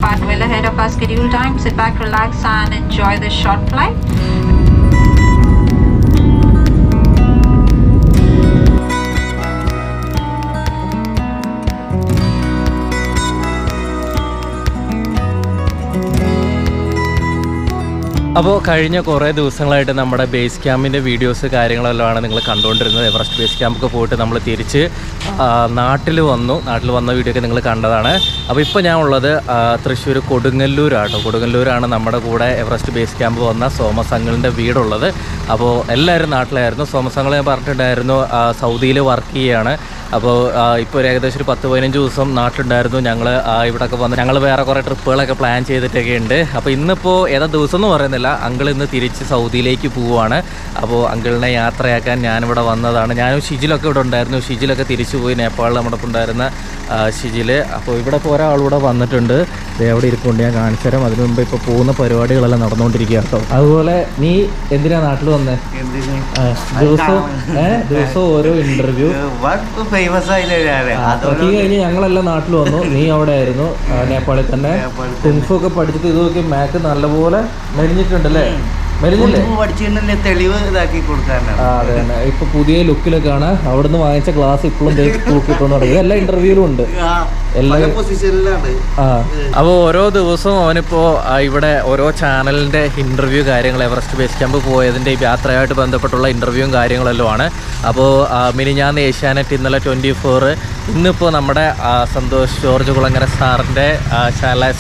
But well ahead of our scheduled time, sit back, relax and enjoy the short flight. അപ്പോൾ കഴിഞ്ഞ കുറേ ദിവസങ്ങളായിട്ട് നമ്മുടെ ബേസ് ക്യാമ്പിൻ്റെ വീഡിയോസ് കാര്യങ്ങളെല്ലാമാണ് നിങ്ങൾ കണ്ടുകൊണ്ടിരുന്നത്. എവറസ്റ്റ് ബേസ് ക്യാമ്പൊക്കെ പോയിട്ട് നമ്മൾ തിരിച്ച് നാട്ടിൽ വന്ന വീഡിയോ ഒക്കെ നിങ്ങൾ കണ്ടതാണ്. അപ്പോൾ ഇപ്പോൾ ഞാൻ ഉള്ളത് തൃശ്ശൂർ കൊടുങ്ങല്ലൂരാട്ടോ. കൊടുങ്ങല്ലൂരാണ് നമ്മുടെ കൂടെ എവറസ്റ്റ് ബേസ് ക്യാമ്പ് വന്ന സോമസ് അങ്കിളിൻ്റെ വീടുള്ളത്. അപ്പോൾ എല്ലാവരും നാട്ടിലായിരുന്നു. സോമസ് അങ്കിൾ ഞാൻ പറഞ്ഞിട്ടുണ്ടായിരുന്നു സൗദിയിൽ വർക്ക് ചെയ്യുകയാണ്. അപ്പോൾ ഇപ്പോൾ ഏകദേശം ഒരു 10-15 ദിവസം നാട്ടിലുണ്ടായിരുന്നു. ഞങ്ങൾ ഇവിടെയൊക്കെ വന്ന് ഞങ്ങൾ വേറെ കുറേ ട്രിപ്പുകളൊക്കെ പ്ലാൻ ചെയ്തിട്ടൊക്കെ ഉണ്ട്. അപ്പോൾ ഇന്നിപ്പോൾ ഏതാ ദിവസം എന്ന് പറയുന്നില്ല, അങ്കിൾ ഇന്ന് തിരിച്ച് സൗദിയിലേക്ക് പോവുകയാണ്. അപ്പോൾ അങ്കിളിനെ യാത്രയാക്കാൻ ഞാനിവിടെ വന്നതാണ്. ഞാനും ഷിജിലൊക്കെ ഇവിടെ ഉണ്ടായിരുന്നു. ഷിജിലൊക്കെ തിരിച്ചു പോയി. നേപ്പാളിൽ നമ്മുടെ ഉണ്ടായിരുന്ന ഷിജിൽ. അപ്പോൾ ഇവിടെ ഇപ്പോൾ ഒരാളിവിടെ വന്നിട്ടുണ്ട്. എവിടെ ഇരിക്കുന്നുണ്ട്, ഞാൻ കാണിച്ചു തരാം. അതിനു മുമ്പ് ഇപ്പോൾ പോകുന്ന പരിപാടികളെല്ലാം നടന്നുകൊണ്ടിരിക്കുക കേട്ടോ. അതുപോലെ നീ എന്തിനാ നാട്ടിൽ വന്നേ? ദിവസവും ഓരോ ഇന്റർവ്യൂ കഴിഞ്ഞ് ഞങ്ങളെല്ലാം നാട്ടിൽ വന്നു. നീ അവിടെ ആയിരുന്നു നേപ്പാളിൽ തന്നെ. കുങ്ഫു ഒക്കെ പഠിച്ചിട്ട് ഇതൊക്കെ മാക്ക് നല്ലപോലെ മെലിഞ്ഞിട്ടുണ്ടല്ലേ? മെലിഞ്ഞില്ലേ? തെളിവ് ഇതാക്കി കൊടുക്കാനാണ്. അതെ തന്നെ. ഇപ്പൊ പുതിയ ലുക്കിലൊക്കെയാണ്. അവിടുന്ന് വാങ്ങിച്ച ക്ലാസ് ഇപ്പോഴും തൂക്കിട്ടോന്ന് തുടങ്ങി. എല്ലാ ഇന്റർവ്യൂലും ഉണ്ട്, എല്ലാ പൊസിഷനിലാണ്. അപ്പോൾ ഓരോ ദിവസവും അവനിപ്പോ ഇവിടെ ഓരോ ചാനലിന്റെ ഇന്റർവ്യൂ കാര്യങ്ങൾ, എവറസ്റ്റ് ബേസ് ക്യാമ്പ് പോയതിന്റെ യാത്രയായിട്ട് ബന്ധപ്പെട്ടുള്ള ഇന്റർവ്യൂവും കാര്യങ്ങളെല്ലാം ആണ്. അപ്പോൾ മിനിഞ്ഞാന്ന് ഏഷ്യാനെറ്റ്, ഇന്നലെ 24, ഇന്നിപ്പോൾ നമ്മുടെ സന്തോഷ് ജോർജ് കുളങ്ങര സാറിൻ്റെ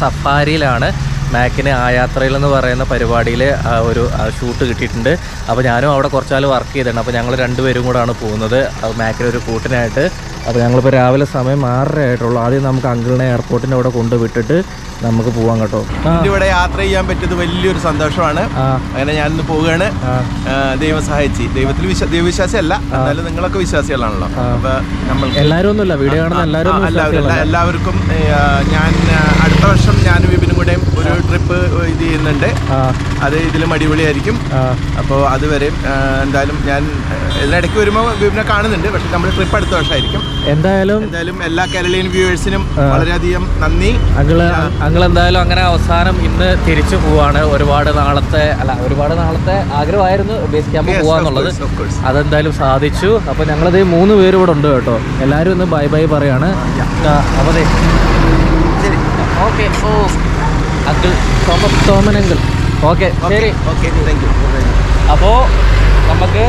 സഫാരിയിലാണ് മാക്കിന് ആ യാത്രയിൽ എന്ന് പറയുന്ന പരിപാടിയിൽ ഒരു ഷൂട്ട് കിട്ടിയിട്ടുണ്ട്. അപ്പോൾ ഞാനും അവിടെ കുറച്ചാൾ വർക്ക് ചെയ്തിട്ടുണ്ട്. അപ്പോൾ ഞങ്ങൾ രണ്ടുപേരും കൂടാണ് പോകുന്നത് മാക്കിനൊരു കൂട്ടിനായിട്ട്. അപ്പോൾ ഞങ്ങളിപ്പോൾ രാവിലെ സമയം 6:30 ആയിട്ടുള്ളൂ. ആദ്യം നമുക്ക് അങ്കിളിനെ എയർപോർട്ടിൻ്റെ അവിടെ കൊണ്ടുവിട്ടിട്ട് നമുക്ക് പോവാം കേട്ടോ. ഇവിടെ യാത്ര ചെയ്യാൻ പറ്റിയത് വലിയൊരു സന്തോഷമാണ്. അങ്ങനെ ഞാനിന്ന് പോവുകയാണ്. ദൈവം സഹായിച്ച്. ദൈവവിശ്വാസി അല്ല, എന്നാലും നിങ്ങളൊക്കെ വിശ്വാസികളാണല്ലോ. അപ്പൊ നമ്മൾ എല്ലാവരും ഒന്നുമില്ല, വീഡിയോ കാണുന്ന എല്ലാവർക്കും ഞാൻ അടുത്ത വർഷം ഞാനും വിപിനും കൂടെ ഒരു ട്രിപ്പ് ഇത് ചെയ്യുന്നുണ്ട്. അത് ഇതിലും അടിപൊളിയായിരിക്കും. അപ്പോൾ അതുവരെ എന്തായാലും ഞാൻ ഇതിനിടയ്ക്ക് വരുമ്പോൾ വിപിനെ കാണുന്നുണ്ട്. പക്ഷെ നമ്മുടെ ട്രിപ്പ് അടുത്ത വർഷമായിരിക്കും. എന്തായാലും എല്ലാ കേരളീയൻ വ്യൂവേഴ്സിനും വളരെയധികം നന്ദി. അങ്ങൾ എന്തായാലും അങ്ങനെ അവസാനം ഇന്ന് തിരിച്ചു പോവാണ്. ഒരുപാട് നാളത്തെ ആഗ്രഹമായിരുന്നു ബേസ് ക്യാമ്പ് പോവാന്നുള്ളത്. അതെന്തായാലും സാധിച്ചു. അപ്പോൾ ഞങ്ങളത് 3 പേര് ഇവിടെ ഉണ്ട് കേട്ടോ. എല്ലാവരും ഒന്ന് ബൈ ബൈ പറയാണ്. അപ്പോൾ ഓക്കെ. ഓ അങ്കിൾ സോമൻ അങ്കിൾ. ഓക്കെ ശരി. അപ്പോൾ നമുക്ക്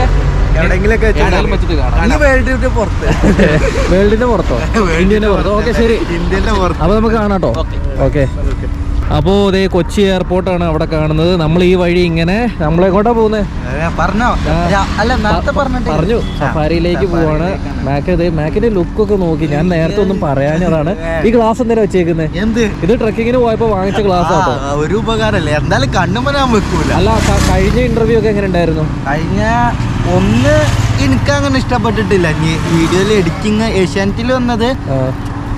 വേൾഡിന്റെ പുറത്തോ ഇന്ത്യന്റെ പുറത്തോ? ഓക്കെ ശരി, അപ്പൊ നമുക്ക് കാണാട്ടോ. ഓക്കെ. അപ്പോൾ ഇതേ കൊച്ചി എയർപോർട്ടാണ് അവിടെ കാണുന്നത്. നമ്മൾ ഈ വഴി ഇങ്ങനെ നമ്മളെങ്ങോട്ടാ പോകുന്നത് പറഞ്ഞു സഫാരിയിലേക്ക് പോവാണ്. മാക്കിന്റെ ലുക്കൊക്കെ നോക്കി ഞാൻ നേരത്തെ ഒന്നും പറയാഞ്ഞതാണ്. ഈ ഗ്ലാസ് എന്തിനാ വെച്ചേക്കുന്നത്? ഇത് ട്രക്കിങ്ങിന് പോയപ്പോ വാങ്ങിച്ച ഗ്ലാസ് ആട്ടോ. ഒരു ഉപകാരല്ലേ, എന്തായാലും കണ്ണുമരാൻ വെക്കൂല. അല്ല, കഴിഞ്ഞ ഇന്റർവ്യൂ ഒക്കെ എങ്ങനെ ഉണ്ടായിരുന്നു? ഒന്ന് എനിക്കങ്ങനെ ഇഷ്ടപ്പെട്ടിട്ടില്ല. വീഡിയോയിൽ എഡിറ്റിങ് ഏഷ്യാനെറ്റിൽ വന്നത്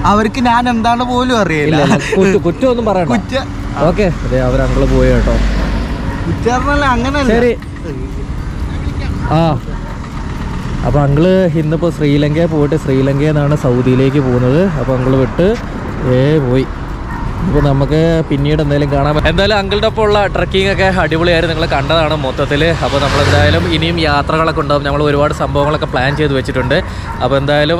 അവർക്ക് ഞാൻ എന്താണ് പോലും അറിയില്ല. കുറ്റമൊന്നും പറയണ്ട. ഓക്കെ, അതെ അവരങ്ങള് പോയി കേട്ടോ. കുറ്റല്ല, അങ്ങനെ ശരി. അപ്പൊ അങ്കിള് ഇന്നിപ്പോ ശ്രീലങ്കയിൽ പോയിട്ട് ശ്രീലങ്കയിൽ നിന്നാണ് സൗദിയിലേക്ക് പോകുന്നത്. അപ്പൊ അങ്കിള് വിട്ട് പോയി. ഇപ്പോൾ നമുക്ക് പിന്നീട് എന്തെങ്കിലും കാണാം. എന്തായാലും അങ്കിളുടെ ഒപ്പം ഉള്ള ട്രക്കിംഗ് ഒക്കെ അടിപൊളിയായിരുന്നു, നിങ്ങൾ കണ്ടതാണ് മൊത്തത്തിൽ. അപ്പോൾ നമ്മളെന്തായാലും ഇനിയും യാത്രകളൊക്കെ ഉണ്ടാകും. ഞങ്ങൾ ഒരുപാട് സംഭവങ്ങളൊക്കെ പ്ലാൻ ചെയ്ത് വെച്ചിട്ടുണ്ട്. അപ്പോൾ എന്തായാലും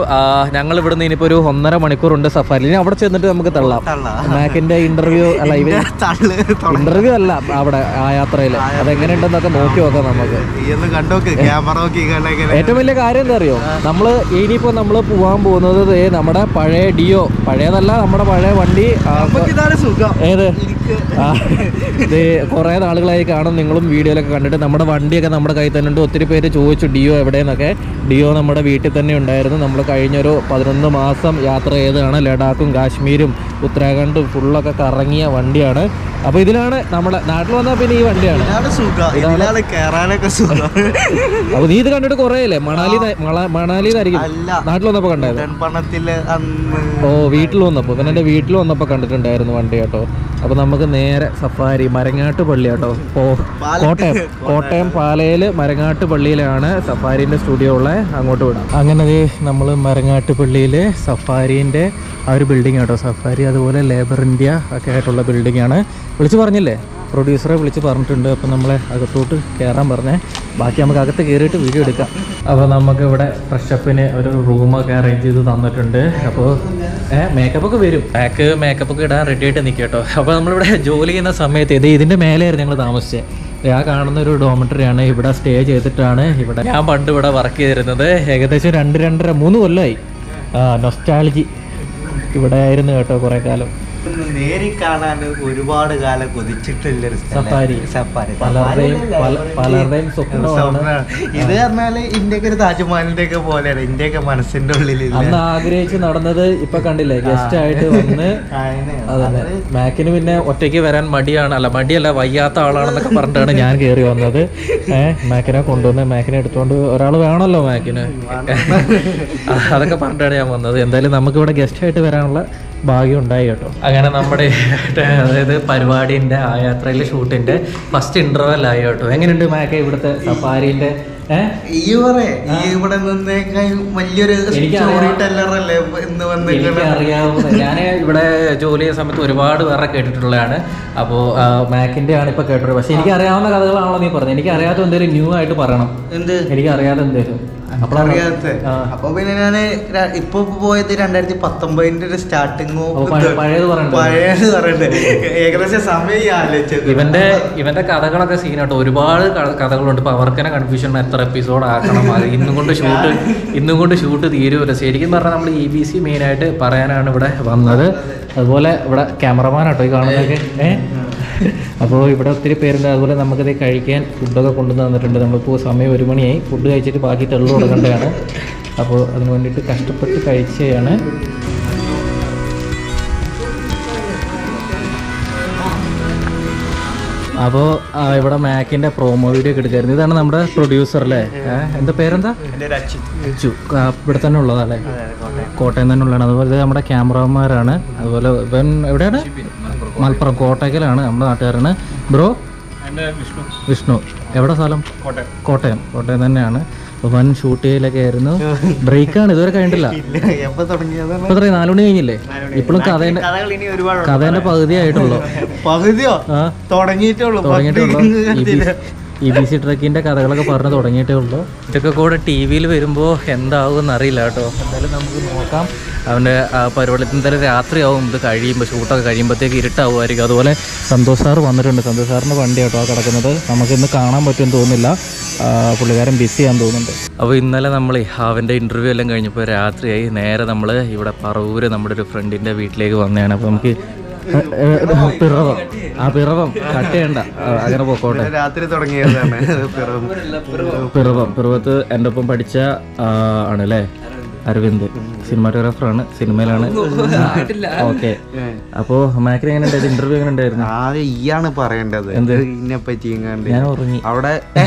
ഞങ്ങൾ ഇവിടുന്ന് ഇനിയിപ്പോൾ ഒരു 1.5 മണിക്കൂറുണ്ട് സഫാരി. ഇനി അവിടെ ചെന്നിട്ട് നമുക്ക് തള്ളാം. മാക്കിൻ്റെ ഇൻ്റർവ്യൂ അല്ല, ഇൻ്റർവ്യൂ അല്ല, അവിടെ ആ യാത്രയിൽ അതെങ്ങനെയുണ്ടെന്നൊക്കെ നോക്കി നോക്കാം നമുക്ക്. ഏറ്റവും വലിയ കാര്യം എന്താ അറിയോ, നമ്മൾ ഇനിയിപ്പോൾ നമ്മൾ പോകാൻ പോകുന്നത് നമ്മുടെ പഴയ ഡിയോ, പഴയതല്ല നമ്മുടെ പഴയ വണ്ടി. ഏത് ഇത് കുറേ നാളുകളായി കാണും, നിങ്ങളും വീഡിയോയിലൊക്കെ കണ്ടിട്ട്. നമ്മുടെ വണ്ടിയൊക്കെ നമ്മുടെ കയ്യിൽ തന്നെ ഉണ്ട്. ഒത്തിരി പേര് ചോദിച്ചു ഡിയോ എവിടെയെന്നൊക്കെ. ഡിയോ നമ്മുടെ വീട്ടിൽ തന്നെ ഉണ്ടായിരുന്നു. നമ്മൾ കഴിഞ്ഞൊരു 11 മാസം യാത്ര ചെയ്തതാണ്. ലഡാക്കും കാശ്മീരും ഉത്തരാഖണ്ഡും ഫുള്ളൊക്കെ കറങ്ങിയ വണ്ടിയാണ്. അപ്പോൾ ഇതിലാണ് നമ്മുടെ നാട്ടിൽ വന്നാൽ പിന്നെ ഈ വണ്ടിയാണ്. അപ്പോൾ നീ ഇത് കണ്ടിട്ട് കുറേയല്ലേ? മണാലിന്നായിരിക്കും നാട്ടിൽ വന്നപ്പോൾ കണ്ടായത്. ഓ, വീട്ടിൽ വന്നപ്പോൾ പിന്നെ എൻ്റെ വീട്ടിൽ വന്നപ്പോൾ കണ്ടിട്ടുണ്ടായിരുന്നു. ഉണ്ടായിരുന്നു വണ്ടി കേട്ടോ. അപ്പോൾ നമുക്ക് നേരെ സഫാരി മരങ്ങാട്ട് പള്ളി കേട്ടോ. കോട്ടയം പാലയിൽ മരങ്ങാട്ട് പള്ളിയിലാണ് സഫാരീൻ്റെ സ്റ്റുഡിയോ ഉള്ളത്. അങ്ങോട്ട് വിടാം. അങ്ങനെ നമ്മൾ മരങ്ങാട്ട് പള്ളിയിൽ സഫാരീൻ്റെ ആ ഒരു ബിൽഡിംഗ് കേട്ടോ. സഫാരി അതുപോലെ ലേബർ ഇന്ത്യ ഒക്കെ ആയിട്ടുള്ള ബിൽഡിംഗാണ്. വിളിച്ച് പറഞ്ഞില്ലേ, പ്രൊഡ്യൂസറെ വിളിച്ച് പറഞ്ഞിട്ടുണ്ട്. അപ്പോൾ നമ്മളെ അകത്തോട്ട് കയറാൻ പറഞ്ഞേ. ബാക്കി നമുക്ക് അകത്ത് കയറിയിട്ട് വീഡിയോ എടുക്കാം. അപ്പോൾ നമുക്കിവിടെ ഫ്രഷപ്പിന് ഒരു റൂമൊക്കെ അറേഞ്ച് ചെയ്ത് തന്നിട്ടുണ്ട്. അപ്പോൾ മേക്കപ്പൊക്കെ വരും, മേക്കപ്പൊക്കെ ഇടാൻ റെഡി ആയിട്ട് നിൽക്കുക കേട്ടോ. അപ്പോൾ നമ്മളിവിടെ ജോലി ചെയ്യുന്ന സമയത്ത് ഇതിൻ്റെ മേലെയായിരുന്നു ഞങ്ങൾ താമസിച്ചത്. ആ കാണുന്ന ഒരു ഡോമിറ്ററിയാണ്. ഇവിടെ സ്റ്റേ ചെയ്തിട്ടാണ് ഇവിടെ ഞാൻ പണ്ട് ഇവിടെ വർക്ക് ചെയ്തിരുന്നത്. ഏകദേശം 2-2.5-3 കൊല്ലമായി. നൊസ്റ്റാൾജി ഇവിടെ ആയിരുന്നു കേട്ടോ കുറേ കാലം. നേരി കാണാൻ ഒരുപാട് കാലം കൊതിച്ചിട്ടുള്ളൊരു സഫാരി പലരുടെയും സ്വപ്നമാണ് ഇത്. പറഞ്ഞാല് ഇന്ത്യക്ക് ഒരു താജ്മഹലിന്റെ ഒക്കെ പോലെയാണ്. ഇന്ത്യയൊക്കെ മനസ്സിന്റെ ഉള്ളിൽ അന്ന് ആഗ്രഹിച്ച് നടന്നത് ഇപ്പൊ കണ്ടില്ലേ, ഗസ്റ്റ് ആയിട്ട് വന്ന്. അതെ, മാക്കിന് പിന്നെ ഒറ്റയ്ക്ക് വരാൻ മടിയല്ല വയ്യാത്ത ആളാണെന്നൊക്കെ പറഞ്ഞിട്ടാണ് ഞാൻ കയറി വന്നത്. മാക്കിനെ കൊണ്ടുവന്ന് മാക്കിനെ എടുത്തുകൊണ്ട് ഒരാൾ വേണമല്ലോ മാക്കിന്. അതൊക്കെ പറഞ്ഞിട്ടാണ് ഞാൻ വന്നത്. എന്തായാലും നമുക്കിവിടെ ഗസ്റ്റ് ആയിട്ട് വരാനുള്ള ഭാഗ്യം ഉണ്ടായി കേട്ടോ. അങ്ങനെ നമ്മുടെ അതായത് പരിപാടിൻ്റെ ആ യാത്രയിലെ ഷൂട്ടിൻ്റെ ഫസ്റ്റ് ഇൻ്റർവെൽ ആയി കേട്ടോ. എങ്ങനെയുണ്ട് മാക്കെ ഇവിടുത്തെ സഫാരിൻ്റെ? ഇവിടെ വലിയൊരു എനിക്കറിയാവുന്ന, ഞാൻ ഇവിടെ ജോലി ചെയ്യുന്ന സമയത്ത് ഒരുപാട് പേരെ കേട്ടിട്ടുള്ളതാണ്. അപ്പോൾ മാക്കിൻ്റെ ആണ് ഇപ്പൊ കേട്ടത്. പക്ഷെ എനിക്ക് അറിയാവുന്ന കഥകളാണല്ലോ നീ പറഞ്ഞത്. എനിക്ക് അറിയാത്ത എന്തെങ്കിലും ന്യൂ ആയിട്ട് പറയണം. എനിക്ക് അറിയാതെ എന്തെങ്കിലും. അപ്പൊ പിന്നെ ഞാന് ഇപ്പൊ പോയത് 2019 ഒരു സ്റ്റാർട്ടിങ്ങോ പഴയത് പറയണ്ടേ. ഏകദേശം സമയം ആലോചിച്ചത്. ഇവന്റെ കഥകളൊക്കെ സീനാട്ടോ. ഒരുപാട് കഥകളുണ്ട്. ഇപ്പൊ അവർക്ക് തന്നെ കൺഫ്യൂഷൻ, എത്ര എപ്പിസോഡ് ആക്കണം, അത് ഇന്നും കൊണ്ട് ഷൂട്ട് തീരുമല്ലോ. ശരിക്കും പറഞ്ഞാൽ നമ്മൾ EBC മെയിനായിട്ട് പറയാനാണ് ഇവിടെ വന്നത്. അതുപോലെ ഇവിടെ ക്യാമറമാനാട്ടോ ഈ കാണുന്നതൊക്കെ. അപ്പോൾ ഇവിടെ ഒത്തിരി പേരുണ്ട്. അതുപോലെ നമുക്കത് കഴിക്കാൻ ഫുഡൊക്കെ കൊണ്ടുവന്ന് തന്നിട്ടുണ്ട്. നമ്മളിപ്പോൾ സമയം 1 മണിയായി. ഫുഡ് കഴിച്ചിട്ട് ബാക്കി തെള്ളു കൊടുക്കേണ്ടതാണ്. അപ്പോൾ അതിന് വേണ്ടിയിട്ട് കഷ്ടപ്പെട്ട് കഴിച്ചതാണ്. അപ്പോൾ ഇവിടെ മാക്കിൻ്റെ പ്രോമോ വീഡിയോ ഒക്കെ എടുക്കായിരുന്നു. ഇതാണ് നമ്മുടെ പ്രൊഡ്യൂസർ അല്ലേ? എന്താ പേരെന്താ? ഇവിടെ തന്നെ ഉള്ളതല്ലേ? കോട്ടയം തന്നെ ഉള്ളതാണ്. അതുപോലെ നമ്മുടെ ക്യാമറമാരാണ്. അതുപോലെ ഇവൻ എവിടെയാണ്? മലപ്പുറം കോട്ടയ്ക്കലാണ്, നമ്മുടെ നാട്ടുകാരാണ്. ബ്രോ വിഷ്ണു. എവിടെ സ്ഥലം? കോട്ടയം തന്നെയാണ്. വൻ ഷൂട്ട് ചെയ്യലൊക്കെ ആയിരുന്നു. ബ്രേക്കാണ്, ഇതുവരെ കഴിഞ്ഞിട്ടില്ല. ഇപ്പൊ 4 മണി കഴിഞ്ഞില്ലേ? ഇപ്പോഴും കഥേന്റെ പകുതിയായിട്ടുള്ളൂ. തുടങ്ങിയിട്ടുള്ളൂ. EBC ട്രക്കിന്റെ കഥകളൊക്കെ പറഞ്ഞ് തുടങ്ങിയിട്ടേ ഉള്ളൂ. ഇതൊക്കെ കൂടെ TV-യിൽ വരുമ്പോൾ എന്താകുമെന്ന് അറിയില്ല കേട്ടോ. എന്തായാലും നമുക്ക് നോക്കാം. അവൻ്റെ പരിപാടി എന്തായാലും രാത്രിയാവും. ഇത് കഴിയുമ്പോൾ ഷൂട്ടൊക്കെ കഴിയുമ്പോഴത്തേക്ക് ഇരുട്ടാവുമായിരിക്കും. അതുപോലെ സന്തോഷ് സാർ വന്നിട്ടുണ്ട്. സന്തോഷ് സാറിൻ്റെ വണ്ടി കേട്ടോ കിടക്കുന്നത്. നമുക്കിന്ന് കാണാൻ പറ്റുമെന്ന് തോന്നുന്നില്ല, പുള്ളിക്കാരൻ ബിസിയാന്ന് തോന്നുന്നുണ്ട്. അപ്പോൾ ഇന്നലെ നമ്മൾ അവൻ്റെ ഇൻ്റർവ്യൂ എല്ലാം കഴിഞ്ഞപ്പോൾ രാത്രിയായി. നേരെ നമ്മൾ ഇവിടെ പറവൂര് നമ്മുടെ ഒരു ഫ്രണ്ടിൻ്റെ വീട്ടിലേക്ക് വന്നതാണ്. അപ്പോൾ നമുക്ക് പിറവം കട്ട് ചെയ്യണ്ട, അങ്ങനെ പോക്കോട്ടെ. രാത്രി തുടങ്ങിയതാണ് പിറവത്ത് എൻ്റെ ഒപ്പം പഠിച്ച ആണല്ലേ അരവിന്ദ്, സിനിമാറ്റോഗ്രാഫറാണ്, സിനിമയിലാണ്. ഓക്കെ. അപ്പോ മാക്കിന് എങ്ങനെ ഉണ്ടായിരുന്നു? ഇന്റർവ്യൂ എങ്ങനെ ഉണ്ടായിരുന്നു? ഈയാണ് പറയേണ്ടത് ഇതിനെ പറ്റി. ഞാൻ ഉറങ്ങി അവിടെ.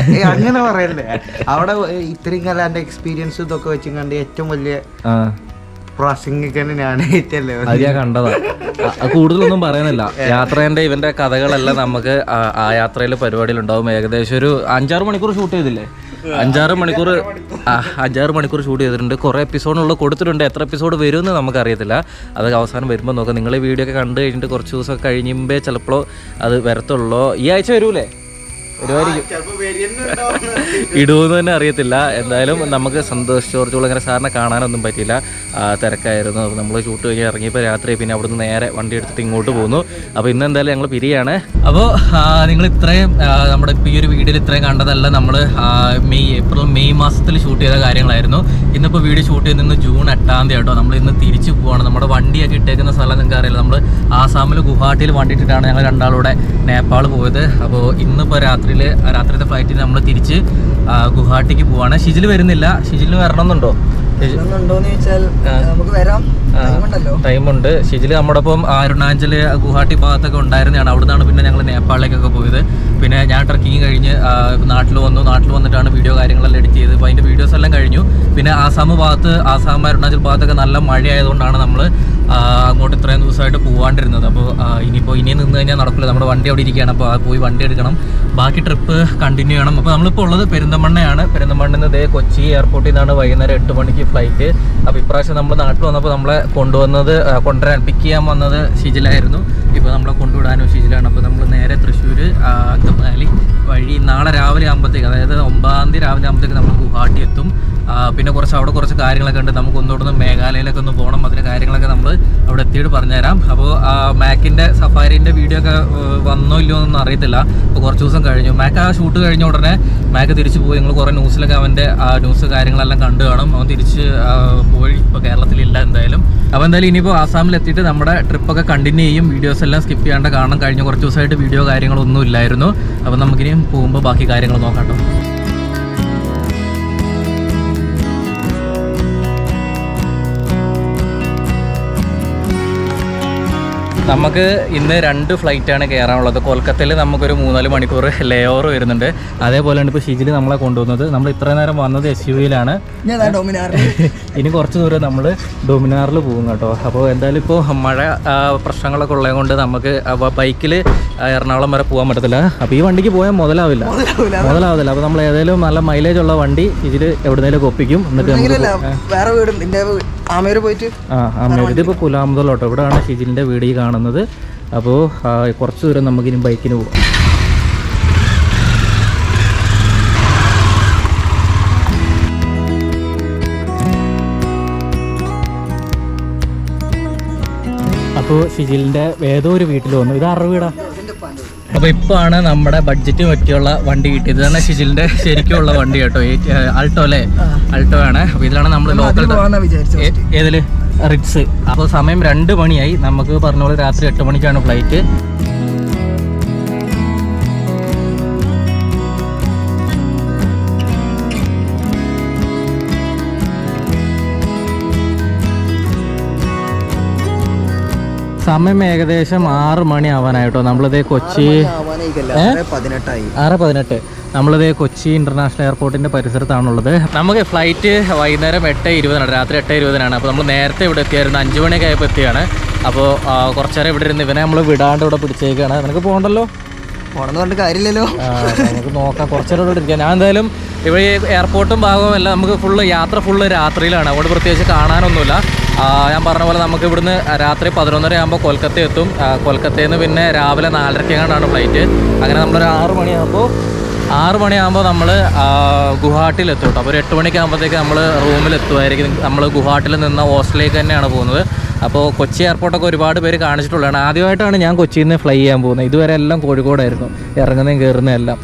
അങ്ങനെ പറയണ്ടേ? അവിടെ ഇത്രയും കാലം എന്റെ എക്സ്പീരിയൻസ് ഇതൊക്കെ വെച്ചുകൊണ്ട് ഏറ്റവും വലിയ അത് ഞാൻ കണ്ടതാ. കൂടുതലൊന്നും പറയാനില്ല. യാത്രേന്റെ ഇവന്റെ കഥകളെല്ലാം നമുക്ക് ആ യാത്രയിൽ പരിപാടിയിലുണ്ടാവും. ഏകദേശം ഒരു 5-6 മണിക്കൂർ ഷൂട്ട് ചെയ്തില്ലേ? 5-6 മണിക്കൂർ ഷൂട്ട് ചെയ്തിട്ടുണ്ട്. കുറേ എപ്പിസോഡുള്ള കൊടുത്തിട്ടുണ്ട്. എത്ര എപ്പിസോഡ് വരുമെന്ന് നമുക്കറിയത്തില്ല. അതൊക്കെ അവസാനം വരുമ്പോൾ നോക്കാം. നിങ്ങൾ ഈ വീഡിയോ ഒക്കെ കണ്ടു കഴിഞ്ഞിട്ട് കുറച്ച് ദിവസം കഴിയുമ്പോൾ ചിലപ്പോൾ അത് വരത്തുള്ളൂ. ഈ ആഴ്ച വരൂലേ? ഇടുമെന്ന് തന്നെ അറിയത്തില്ല. എന്തായാലും നമുക്ക് സന്തോഷ് ജോർജ് കുളങ്ങര സാറിനെ കാണാനൊന്നും പറ്റിയില്ല, തിരക്കായിരുന്നു. അപ്പോൾ നമ്മൾ ഷൂട്ട് കഴിഞ്ഞ് ഇറങ്ങിയപ്പോൾ രാത്രി പിന്നെ അവിടുന്ന് നേരെ വണ്ടി എടുത്തിട്ട് ഇങ്ങോട്ട് പോകുന്നു. അപ്പോൾ ഇന്ന് എന്തായാലും ഞങ്ങൾ പിരിയാണ്. അപ്പോൾ നിങ്ങൾ ഇത്രയും നമ്മുടെ ഇപ്പോൾ ഈ ഒരു വീഡിയോയിൽ ഇത്രയും കണ്ടതല്ല. നമ്മൾ ഏപ്രിൽ മെയ് മാസത്തിൽ ഷൂട്ട് ചെയ്ത കാര്യങ്ങളായിരുന്നു. ഇന്നിപ്പോൾ വീഡിയോ ഷൂട്ട് ചെയ്ത് ജൂൺ 8-ാം തീയതി കേട്ടോ. നമ്മൾ ഇന്ന് തിരിച്ചു പോവാണ്. നമ്മുടെ വണ്ടിയൊക്കെ ഇട്ടേക്കുന്ന സ്ഥലം നിങ്ങൾക്ക് അറിയില്ല. നമ്മൾ ആസാമിൽ ഗുവാഹട്ടിയിൽ വണ്ടി ഇട്ടിട്ടാണ് ഞങ്ങൾ രണ്ടാളൂടെ നേപ്പാൾ പോയത്. അപ്പോൾ ഇന്നിപ്പോൾ രാത്രിത്തെ ഫ്ലൈറ്റിൽ നമ്മൾ തിരിച്ച് ഗുവാഹട്ടിക്ക് പോവാണ്. ഷിജിൽ വരുന്നില്ല. ഷിജിലിന് വരണമെന്നുണ്ടോ? ടൈമുണ്ട്. ഷിജിൽ നമ്മുടെ ഒപ്പം അരുണാചൽ ഗുവാഹട്ടി ഭാഗത്തൊക്കെ ഉണ്ടായിരുന്നതാണ്. അവിടെ നിന്നാണ് പിന്നെ ഞങ്ങൾ നേപ്പാളിലേക്കൊക്കെ പോയത്. പിന്നെ ഞാൻ ട്രക്കിങ് കഴിഞ്ഞ് നാട്ടിൽ വന്നിട്ടാണ് വീഡിയോ കാര്യങ്ങളെല്ലാം എഡിറ്റ് ചെയ്ത്. അപ്പോൾ അതിൻ്റെ വീഡിയോസ് എല്ലാം കഴിഞ്ഞു. പിന്നെ ആസാം അരുണാചൽ ഭാഗത്തൊക്കെ നല്ല മഴ ആയതുകൊണ്ടാണ് നമ്മൾ അങ്ങോട്ട് ഇത്രയും ദിവസമായിട്ട് പോകാണ്ടിരുന്നത്. അപ്പോൾ ഇനിയിപ്പോൾ ഇനിയും നിന്ന് കഴിഞ്ഞാൽ നടക്കില്ല. നമ്മുടെ വണ്ടി അവിടെ ഇരിക്കുകയാണ്. അപ്പോൾ പോയി വണ്ടി എടുക്കണം, ബാക്കി ട്രിപ്പ് കണ്ടിന്യൂ ചെയ്യണം. അപ്പോൾ നമ്മളിപ്പോൾ ഉള്ളത് പെരിന്തൽമണ്ണയാണ്. പെരിന്തൽമണ്ണയിൽ നിന്ന് കൊച്ചി എയർപോർട്ടിൽ നിന്നാണ് വൈകുന്നേരം 8 മണിക്ക് ഫ്ലൈറ്റ്. അപ്പോൾ ഇപ്രാവശ്യം നമ്മൾ നാട്ടിൽ വന്നപ്പോൾ നമ്മളെ കൊണ്ടുവരാൻ പിക്ക് ചെയ്യാൻ വന്നത് ഷിജിലായിരുന്നു. ഇപ്പോൾ നമ്മളെ കൊണ്ടുവിടാനും ഷിജിലാണ്. അപ്പോൾ നമ്മൾ നേരെ തൃശ്ശൂർ അങ്കമാലി വഴി നാളെ രാവിലെ ആകുമ്പോഴത്തേക്ക്, അതായത് 9-ാം തീയതി രാവിലെ ആകുമ്പോഴത്തേക്ക് നമ്മൾ ഗുവാഹട്ടി എത്തും. പിന്നെ അവിടെ കുറച്ച് കാര്യങ്ങളൊക്കെ ഉണ്ട്. നമുക്ക് ഒന്നുകൂടെ മേഘാലയയിലൊക്കെ ഒന്ന് പോകണം. അതിൻ്റെ കാര്യങ്ങളൊക്കെ നമ്മൾ അവിടെ എത്തിയിട്ട് പറഞ്ഞുതരാം. അപ്പോൾ മാക്കിൻ്റെ സഫാരീൻ്റെ വീഡിയോ ഒക്കെ വന്നോ ഇല്ലയോ എന്നൊന്നും അറിയത്തില്ല. അപ്പോൾ കുറച്ച് ദിവസം കഴിഞ്ഞു. മാക്ക് ആ ഷൂട്ട് കഴിഞ്ഞ ഉടനെ മാക്ക് തിരിച്ചു പോയി. നിങ്ങൾ കുറേ ന്യൂസിലൊക്കെ അവൻ്റെ ന്യൂസ് കാര്യങ്ങളെല്ലാം കണ്ടു കാണും. അവൻ തിരിച്ച് പോയി. ഇപ്പോൾ കേരളത്തിലില്ല എന്തായാലും. അപ്പോൾ എന്തായാലും ഇനിയിപ്പോൾ ആസാമിലെത്തിയിട്ട് നമ്മുടെ ട്രിപ്പൊക്കെ കണ്ടിന്യൂ ചെയ്യും. വീഡിയോസ് എല്ലാം സ്കിപ്പ് ചെയ്യാണ്ട് കാണണം. കഴിഞ്ഞ കുറച്ച് ദിവസമായിട്ട് വീഡിയോ കാര്യങ്ങളൊന്നും ഇല്ലായിരുന്നു. അപ്പോൾ നമുക്കിനിയും പോകുമ്പോൾ ബാക്കി കാര്യങ്ങൾ നോക്കാം കേട്ടോ. നമുക്ക് ഇന്ന് 2 ഫ്ലൈറ്റാണ് കയറാനുള്ളത്. കൊൽക്കത്തയിൽ നമുക്കൊരു 3-4 മണിക്കൂർ ലേ ഓവർ വരുന്നുണ്ട്. അതേപോലെയാണ് ഇപ്പോൾ ഷിജിൽ നമ്മളെ കൊണ്ടുവന്നത്. നമ്മൾ ഇത്ര നേരം വന്നത് SUV-യിലാണ്. ഇനി കുറച്ച് ദൂരം നമ്മൾ ഡൊമിനാറിൽ പോകും കേട്ടോ. അപ്പോൾ എന്തായാലും ഇപ്പോൾ മഴ പ്രശ്നങ്ങളൊക്കെ ഉള്ളത് കൊണ്ട് നമുക്ക് ബൈക്കിൽ എറണാകുളം വരെ പോകാൻ പറ്റത്തില്ല. അപ്പോൾ ഈ വണ്ടിക്ക് പോയാൽ മുതലാവില്ല. അപ്പോൾ നമ്മൾ ഏതെങ്കിലും നല്ല മൈലേജ് ഉള്ള വണ്ടി ഇതിൽ എവിടുന്നേലും ഒപ്പിക്കും. എന്നിട്ട് ആമേര് ഇതിപ്പോൾ പുലാമതലോട്ടോ, ഇവിടെയാണ് ഷിജിലിൻ്റെ വീട് കാണുന്നത്. അപ്പോൾ കുറച്ച് ദൂരം നമുക്കിനി ബൈക്കിന് പോകാം. അപ്പോൾ ഷിജിലിൻ്റെ ഏതോ ഒരു വീട്ടിൽ വന്നു. ഇത് 6 വീടാ. അപ്പോൾ ഇപ്പോൾ ആണ് നമ്മുടെ ബഡ്ജറ്റ് പറ്റിയുള്ള വണ്ടി കിട്ടിയത്. ഇതാണ് ഷിജിലിൻ്റെ ശരിക്കുള്ള വണ്ടി കേട്ടോ. ആൾട്ടോ അല്ലേ? ആൾട്ടോ ആണ്. അപ്പോൾ ഇതിലാണ് നമ്മൾ ലോക്കൽ. ഏതിൽ? റിറ്റ്സ്. അപ്പോൾ സമയം 2 മണിയായി. നമുക്ക് പറഞ്ഞ പോലെ രാത്രി 8 മണിക്കാണ് ഫ്ലൈറ്റ്. സമയം ഏകദേശം 6 മണി ആവാനായിട്ടോ. നമ്മളിതേ കൊച്ചി 6:18 നമ്മളിതേ കൊച്ചി ഇൻ്റർനാഷണൽ എയർപോർട്ടിൻ്റെ പരിസരത്താണുള്ളത്. നമുക്ക് ഫ്ലൈറ്റ് വൈകുന്നേരം 8:20 രാത്രി 8:20. അപ്പോൾ നമ്മൾ നേരത്തെ ഇവിടെ എത്തിയായിരുന്നു. 5 മണിയൊക്കെ ആയപ്പോൾ എത്തിയാണ്. അപ്പോൾ കുറച്ച് നേരം ഇവിടെ ഇരുന്ന് ഇവനെ നമ്മൾ വിടാണ്ട് ഇവിടെ പിടിച്ചേക്കാണ്. നിനക്ക് പോകണ്ടല്ലോ? പോകണമെന്ന് പറഞ്ഞിട്ട് കാര്യമില്ലല്ലോ. നമുക്ക് നോക്കാം, കുറച്ച് നേരം ഇവിടെ ഇരിക്കാം. ഞാൻ എന്തായാലും ഇവിടെ എയർപോർട്ടും ഭാഗവും എല്ലാം നമുക്ക് യാത്ര ഫുള്ള് രാത്രിയിലാണ്. അവിടെ പ്രത്യേകിച്ച് കാണാനൊന്നുമില്ല. ഞാൻ പറഞ്ഞ പോലെ നമുക്ക് ഇവിടുന്ന് രാത്രി 11:30 ആകുമ്പോൾ കൊൽക്കത്ത എത്തും. കൊൽക്കത്തയിൽ നിന്ന് പിന്നെ രാവിലെ 4:30 ഫ്ലൈറ്റ്. അങ്ങനെ നമ്മളൊരു 6 മണിയാകുമ്പോൾ നമ്മൾ ഗുവാഹട്ടിയിലെത്തും കേട്ടോ. അപ്പോൾ ഒരു 8 മണിക്കാകുമ്പോഴത്തേക്ക് നമ്മൾ റൂമിലെത്തുമായിരിക്കും. നമ്മൾ ഗുവാഹട്ടിയിൽ നിന്ന് ഹോസ്റ്റലിലേക്ക് തന്നെയാണ് പോകുന്നത്. അപ്പോൾ കൊച്ചി എയർപോർട്ടൊക്കെ ഒരുപാട് പേര് കാണിച്ചിട്ടുള്ളതാണ്. ആദ്യമായിട്ടാണ് ഞാൻ കൊച്ചിയിൽ നിന്ന് ഫ്ലൈ ചെയ്യാൻ പോകുന്നത്. ഇതുവരെ എല്ലാം കോഴിക്കോടായിരുന്നു, ഇറങ്ങുന്നതും കയറുന്നതും എല്ലാം.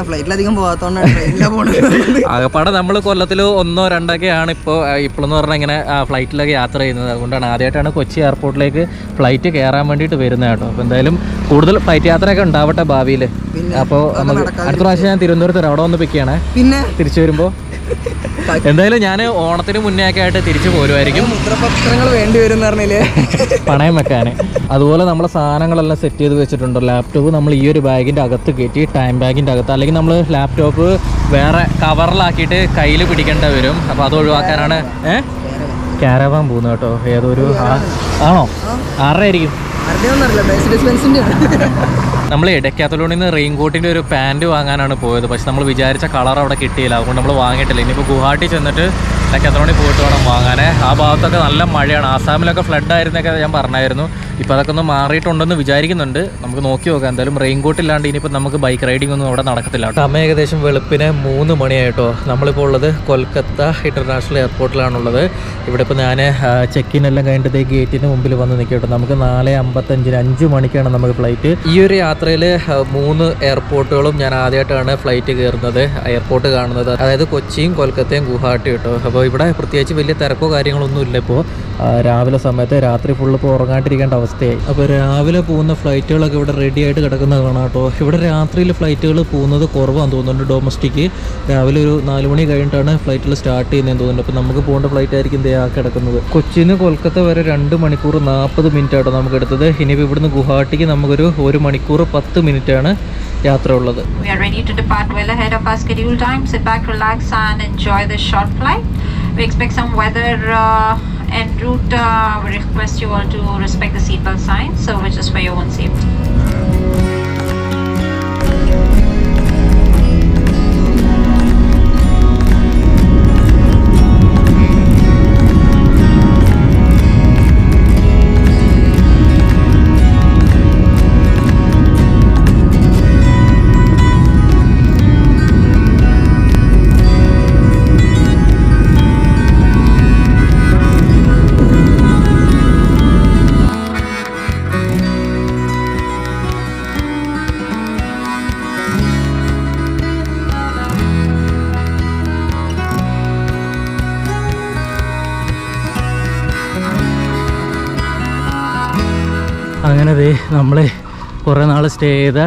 ഫ്ലൈറ്റിലധികം പോകാത്തതുകൊണ്ടാണ് ആകപ്പാടെ നമ്മൾ കൊല്ലത്തിൽ 1-2 ഇപ്പോഴെന്ന് പറഞ്ഞാൽ ഇങ്ങനെ ഫ്ലൈറ്റിലൊക്കെ യാത്ര ചെയ്യുന്നത്. അതുകൊണ്ടാണ് ആദ്യമായിട്ടാണ് കൊച്ചി എയർപോർട്ടിലേക്ക് ഫ്ലൈറ്റ് കയറാൻ വേണ്ടിയിട്ട് വരുന്നത് കേട്ടോ. അപ്പോൾ എന്തായാലും കൂടുതൽ ഫ്ലൈറ്റ് യാത്രയൊക്കെ ഉണ്ടാവട്ടെ ഭാവിയിൽ. അപ്പോൾ നമുക്ക് അടുത്ത പ്രാവശ്യം ഞാൻ തിരുവനന്തപുരത്ത് അവിടെ വന്ന് പിക്ക് ചെയ്യണേ. പിന്നെ തിരിച്ചു വരുമ്പോൾ എന്തായാലും ഞാൻ ഓണത്തിന് മുന്നേ ഒക്കെ ആയിട്ട് തിരിച്ചു പോരുമായിരിക്കും. വേണ്ടി വരും പണയം വെക്കാന്. അതുപോലെ നമ്മളെ സാധനങ്ങളെല്ലാം സെറ്റ് ചെയ്ത് വെച്ചിട്ടുണ്ട്. ലാപ്ടോപ്പ് നമ്മൾ ഈ ഒരു ബാഗിൻ്റെ അകത്ത് കയറ്റി, ടൈം ബാഗിൻ്റെ അകത്ത്, അല്ലെങ്കിൽ നമ്മൾ ലാപ്ടോപ്പ് വേറെ കവറിലാക്കിയിട്ട് കയ്യിൽ പിടിക്കേണ്ടി വരും. അപ്പോൾ അത് ഒഴിവാക്കാനാണ് കാരവാൻ പോകുന്നത് കേട്ടോ. ഏതൊരു ആണോ? 6 ആയിരിക്കും. നമ്മൾ ഡെക്കാത്തലോണിൽ നിന്ന് റെയിൻകോട്ടിൻ്റെ ഒരു പാൻറ്റ് വാങ്ങാനാണ് പോയത്. പക്ഷെ നമ്മൾ വിചാരിച്ച കളർ അവിടെ കിട്ടിയില്ല. അതുകൊണ്ട് നമ്മൾ വാങ്ങിയിട്ടില്ല. ഇനിയിപ്പോൾ ഗുവാഹട്ടി ചെന്നിട്ട് ഡെക്കാത്തലോണിൽ പോയിട്ട് വേണം വാങ്ങാൻ. ആ ഭാഗത്തൊക്കെ നല്ല മഴയാണ്. ആസാമിലൊക്കെ ഫ്ലഡ് ആയിരുന്നൊക്കെ ഞാൻ പറഞ്ഞായിരുന്നു. ഇപ്പോൾ അതൊക്കെ ഒന്ന് മാറിയിട്ടുണ്ടെന്ന് വിചാരിക്കുന്നുണ്ട്. നമുക്ക് നോക്കി നോക്കാം. എന്തായാലും റെയിൻകോട്ട് ഇല്ലാണ്ട് ഇനിയിപ്പോൾ നമുക്ക് ബൈക്ക് റൈഡിംഗ് ഒന്നും അവിടെ നടക്കത്തില്ല. സമയം ഏകദേശം വെളുപ്പിന് 3 മണിയായിട്ടോ. നമ്മളിപ്പോൾ ഉള്ളത് കൊൽക്കത്ത ഇൻ്റർനാഷണൽ എയർപോർട്ടിലാണുള്ളത്. ഇവിടെ ഇപ്പോൾ ഞാൻ ചെക്ക് എല്ലാം കഴിഞ്ഞിട്ട് ഗേറ്റിന് മുമ്പിൽ വന്ന് നിൽക്കട്ടോ. നമുക്ക് 4:55 5 മണിക്കാണ് നമുക്ക് ഫ്ലൈറ്റ്. ഈ ഒരു യാത്രയിൽ 3 എയർപോർട്ടുകളും ഞാൻ ആദ്യമായിട്ടാണ് ഫ്ലൈറ്റ് കയറുന്നത്, എയർപോർട്ട് കാണുന്നത്. അതായത് കൊച്ചിയും കൊൽക്കത്തയും ഗുവാഹട്ടി കേട്ടോ. അപ്പോൾ ഇവിടെ പ്രത്യേകിച്ച് വലിയ തിരക്കോ കാര്യങ്ങളൊന്നും ഇല്ല. ഇപ്പോൾ രാവിലെ സമയത്ത് രാത്രി ഫുള്ള് ഇപ്പോൾ ഉറങ്ങാണ്ടിരിക്കേണ്ട അവസ്ഥയായി. അപ്പോൾ രാവിലെ പോകുന്ന ഫ്ലൈറ്റുകളൊക്കെ ഇവിടെ റെഡി ആയിട്ട് കിടക്കുന്നത് കാണാം കേട്ടോ. ഇവിടെ രാത്രിയിൽ ഫ്ലൈറ്റുകൾ പോകുന്നത് കുറവാന്ന് തോന്നുന്നുണ്ട്. ഡൊമസ്റ്റിക് രാവിലെ ഒരു 4 മണി കഴിഞ്ഞിട്ടാണ് ഫ്ലൈറ്റുകൾ സ്റ്റാർട്ട് ചെയ്യുന്നതെന്ന് തോന്നുന്നുണ്ട്. അപ്പോൾ നമുക്ക് പോകേണ്ട ഫ്ലൈറ്റ് ആയിരിക്കും കിടക്കുന്നത്. കൊച്ചിയിൽ നിന്ന് കൊൽക്കത്ത വരെ 2 മണിക്കൂർ 40 മിനിറ്റ് ആട്ടോ നമുക്ക് എടുത്തത്. ഇനിയിപ്പോൾ ഇവിടുന്ന് ഗുവാഹട്ടിക്ക് നമുക്കൊരു 1 മണിക്കൂർ 10 മിനിറ്റാണ് യാത്ര ഉള്ളത്. We are ready to depart well ahead of our scheduled time. Sit back, relax and enjoy this short flight. We expect some weather En route, we request you all to respect the seatbelt signs, so which is for your own safety. അങ്ങനെ നമ്മൾ കുറേ നാൾ stay ചെയ്ത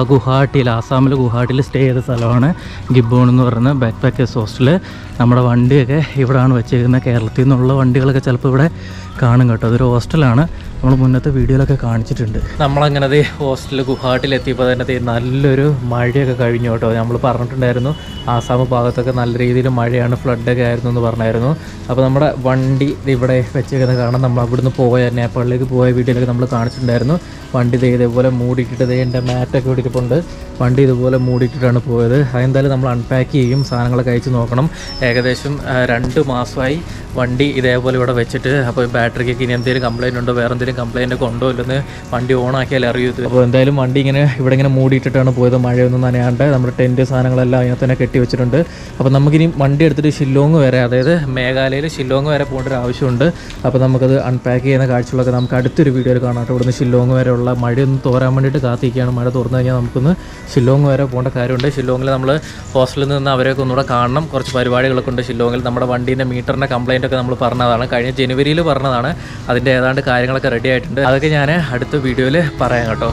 ഗുവാഹട്ടിയിൽ, ആസാമിൽ ഗുവാഹട്ടിയിൽ stay ചെയ്ത സ്ഥലമാണ് ഗിബോൺ എന്ന് പറയുന്ന ബാക്ക് പാക്കേഴ്സ് ഹോസ്റ്റൽ. നമ്മുടെ വണ്ടിയൊക്കെ ഇവിടെയാണ് വെച്ചേക്കുന്നത്. കേരളത്തിൽ നിന്നുള്ള വണ്ടികളൊക്കെ ചിലപ്പോൾ ഇവിടെ കാണും കേട്ടോ. അതൊരു ഹോസ്റ്റലാണ്, നമ്മൾ മുന്നത്തെ വീഡിയോയിലൊക്കെ കാണിച്ചിട്ടുണ്ട്. നമ്മളങ്ങനെ ഹോസ്റ്റലിൽ ഗുവാഹട്ടിയിൽ എത്തിയപ്പോൾ തന്നെ നല്ലൊരു മഴയൊക്കെ കഴിഞ്ഞു കേട്ടോ. നമ്മൾ പറഞ്ഞിട്ടുണ്ടായിരുന്നു ആസാം ഭാഗത്തൊക്കെ നല്ല രീതിയിൽ മഴയാണ്, ഫ്ലഡൊക്കെ ആയിരുന്നു എന്ന് പറഞ്ഞായിരുന്നു. അപ്പോൾ നമ്മുടെ വണ്ടി ഇവിടെ വെച്ചേക്കുന്നത് കാണാൻ നമ്മൾ അവിടുന്ന് പോയ നേപ്പാളിലേക്ക് പോയ വീഡിയോയിലൊക്കെ നമ്മൾ കാണിച്ചിട്ടുണ്ടായിരുന്നു. വണ്ടി ഇതേപോലെ മൂടിയിട്ടിട്ട് എൻ്റെ മാറ്റൊക്കെ ഇട്ടിട്ടുണ്ട്. വണ്ടി ഇതുപോലെ മൂടിയിട്ടിട്ടാണ് പോയത്. അതെന്തായാലും നമ്മൾ അൺപാക്ക് ചെയ്യും, സാധനങ്ങളൊക്കെ അയച്ച് നോക്കണം. ഏകദേശം 2 മാസമായി വണ്ടി ഇതേപോലെ ഇവിടെ വെച്ചിട്ട്. അപ്പോൾ ബാറ്ററിക്കൊക്കെ ഇനി എന്തെങ്കിലും കംപ്ലയിൻ്റ് ഉണ്ടോ, വേറെ എന്തെങ്കിലും കംപ്ലയിൻ്റ് ഒക്കെ ഉണ്ടോ ഇല്ലെന്ന് വണ്ടി ഓണാക്കിയാൽ അറിയുന്നത്. അപ്പോൾ എന്തായാലും വണ്ടി ഇവിടെ ഇങ്ങനെ മൂടിയിട്ടിട്ടാണ് പോയത്, മഴയൊന്നും നനയാണ്ട്. നമ്മുടെ ടെൻറ്റ് സാധനങ്ങളെല്ലാം അതിനകത്ത് തന്നെ കെട്ടി വെച്ചിട്ടുണ്ട്. അപ്പോൾ നമുക്കിനി വണ്ടി എടുത്തിട്ട് ഷില്ലോങ് വരെ, അതായത് മേഘാലയയിൽ ഷില്ലോങ് വരെ പോകേണ്ട ഒരു ആവശ്യമുണ്ട്. അപ്പോൾ നമുക്കത് അൺപാക്ക് ചെയ്യുന്ന കാഴ്ചകളൊക്കെ നമുക്ക് അടുത്തൊരു വീഡിയോയിൽ കാണാം കേട്ടോ. ഇവിടുന്ന് ഷില്ലോങ് വരെ ഉള്ള മഴയൊന്ന് തോരാൻ വേണ്ടിയിട്ട് കാത്തിരിക്കുകയാണ്. മഴ തുറന്നു കഴിഞ്ഞാൽ നമുക്കൊന്ന് ഷില്ലോങ് വരെ പോകേണ്ട കാര്യമുണ്ട്. ഷില്ലോങ്ങിൽ നമ്മൾ ഹോസ്റ്റലിൽ നിന്ന് അവരെയൊക്കെ ഒന്നുകൂടെ കാണണം. കുറച്ച് പരിപാടികളൊക്കെ ഉണ്ട് ഷില്ലോങ്ങിൽ. നമ്മുടെ വണ്ടീൻ്റെ മീറ്ററിൻ്റെ കംപ്ലയിൻ്റ് ഒക്കെ നമ്മൾ പറഞ്ഞതാണ്, കഴിഞ്ഞ ജനുവരിയിൽ പറഞ്ഞതാണ്. അതിൻ്റെ ഏതാണ്ട് കാര്യങ്ങളൊക്കെ റെഡി ആയിട്ടുണ്ട്. അതൊക്കെ ഞാൻ അടുത്ത വീഡിയോയിൽ പറയാം കേട്ടോ.